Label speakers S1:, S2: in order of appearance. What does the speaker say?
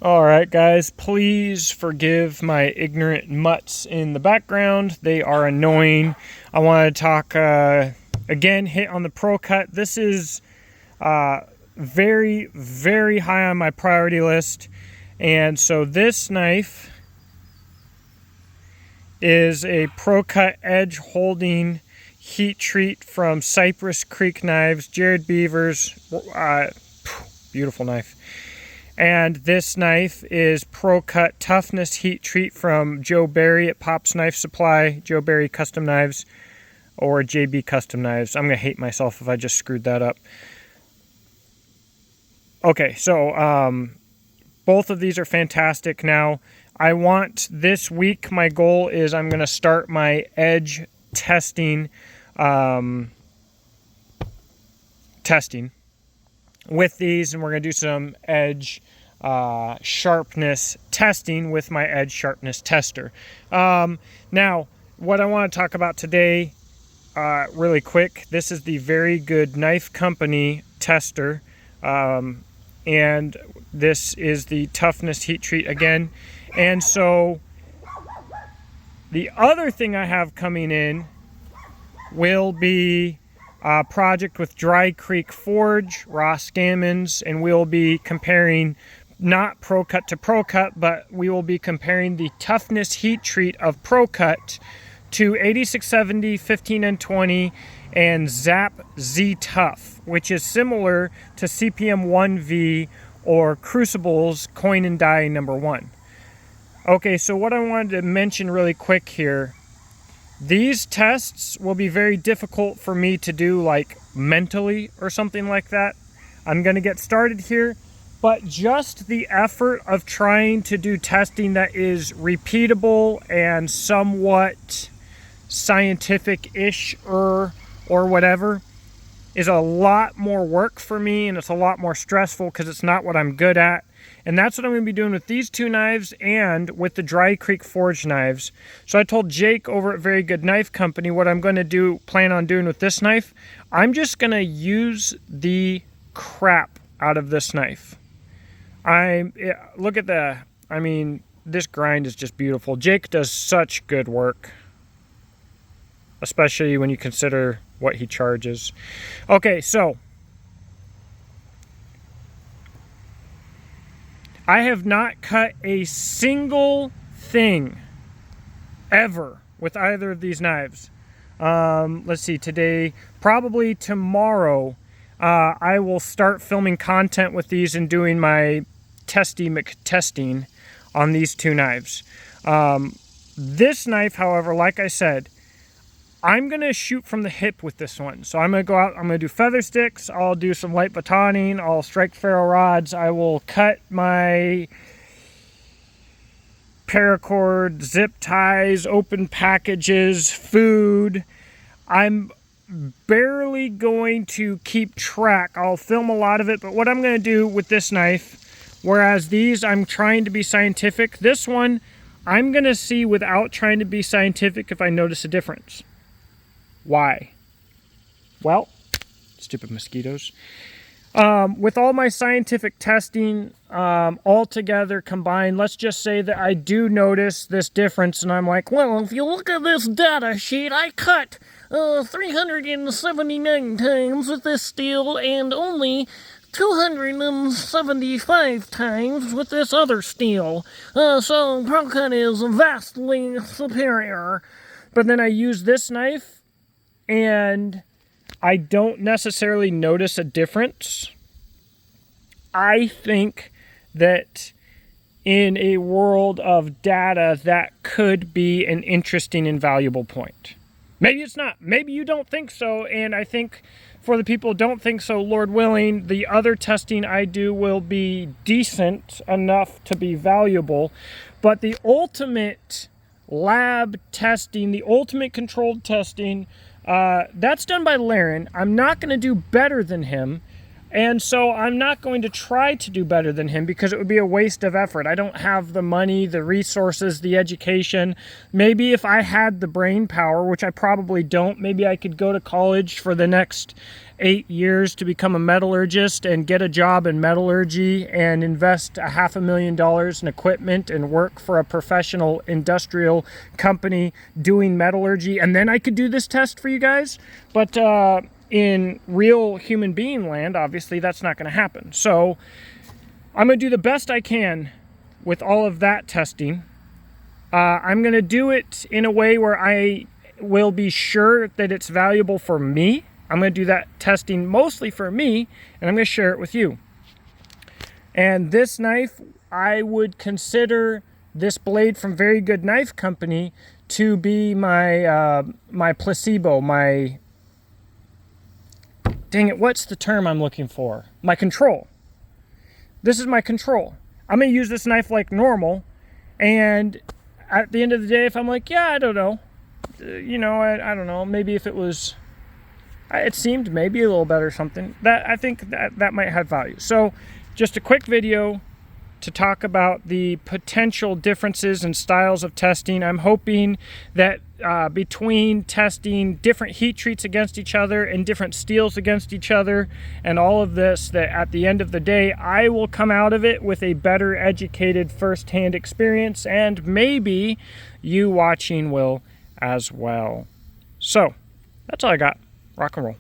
S1: Alright guys, please forgive my ignorant mutts in the background. They are annoying. I want to talk, again, hit on the Procut. This is very, very high on my priority list. And so this knife is a Procut edge holding heat treat from Cypress Creek Knives, Jared Beavers. Beautiful knife. And this knife is Procut Toughness Heat Treat from Joe Barry at Pop's Knife Supply, Joe Barry Custom Knives, or JB Custom Knives. I'm going to hate myself if I just screwed that up. Okay, so both of these are fantastic. Now, I want this week, my goal is I'm going to start my edge testing, with these, and we're going to do some edge sharpness testing with my edge sharpness tester. Now, what I want to talk about today, really quick, this is the Very Good Knife Company tester, and this is the toughness heat treat again. And so the other thing I have coming in will be project with Dry Creek Forge, Ross Gammons, and we'll be comparing not Procut to Procut, but we will be comparing the toughness heat treat of Procut to 8670, 15N20, and Zap Z Tough, which is similar to CPM 1V or Crucible's Coin and Die #1. Okay, so what I wanted to mention really quick here, these tests will be very difficult for me to do like mentally or something like that. I'm going to get started here, but just the effort of trying to do testing that is repeatable and somewhat scientific-ish or whatever is a lot more work for me, and it's a lot more stressful because it's not what I'm good at. And that's what I'm going to be doing with these two knives and with the Dry Creek Forge knives. So I told Jake over at Very Good Knife Company what I'm going to plan on doing with this knife. I'm just going to use the crap out of this knife. Look at this grind is just beautiful. Jake does such good work, especially when you consider what he charges. Okay, so I have not cut a single thing ever with either of these knives. Let's see, today, probably tomorrow, I will start filming content with these and doing my testing on these two knives. This knife, however, like I said, I'm going to shoot from the hip with this one. So I'm going to go out, I'm going to do feather sticks, I'll do some light batoning, I'll strike ferro rods, I will cut my paracord, zip ties, open packages, food. I'm barely going to keep track. I'll film a lot of it, but what I'm going to do with this knife, whereas these I'm trying to be scientific, this one I'm going to see without trying to be scientific if I notice a difference. Why? Well, stupid mosquitoes. With all my scientific testing all together combined, let's just say that I do notice this difference, and I'm like, well, if you look at this data sheet, I cut 379 times with this steel and only 275 times with this other steel. So Procut is vastly superior. But then I use this knife, and I don't necessarily notice a difference. I think that in a world of data, that could be an interesting and valuable point. Maybe it's not. Maybe you don't think so, and I think for the people who don't think so, Lord willing, the other testing I do will be decent enough to be valuable. But the ultimate lab testing, the ultimate controlled testing, that's done by Laren. I'm not going to do better than him. And so I'm not going to try to do better than him because it would be a waste of effort. I don't have the money, the resources, the education. Maybe if I had the brain power, which I probably don't, maybe I could go to college for the next 8 years to become a metallurgist and get a job in metallurgy and invest $500,000 in equipment and work for a professional industrial company doing metallurgy. And then I could do this test for you guys. But in real human being land, obviously that's not going to happen. So I'm going to do the best I can with all of that testing. I'm going to do it in a way where I will be sure that it's valuable for me. I'm going to do that testing mostly for me, and I'm going to share it with you. And this knife, I would consider this blade from Very Good Knife Company to be my my placebo, my, dang it, what's the term I'm looking for? My control. This is my control. I'm going to use this knife like normal, and at the end of the day, if I'm like, yeah, I don't know, I don't know, maybe if it was, it seemed maybe a little better or something, that I think that might have value. So just a quick video to talk about the potential differences in styles of testing. I'm hoping that between testing different heat treats against each other and different steels against each other and all of this, that at the end of the day, I will come out of it with a better educated first-hand experience, and maybe you watching will as well. So that's all I got. Rock and roll.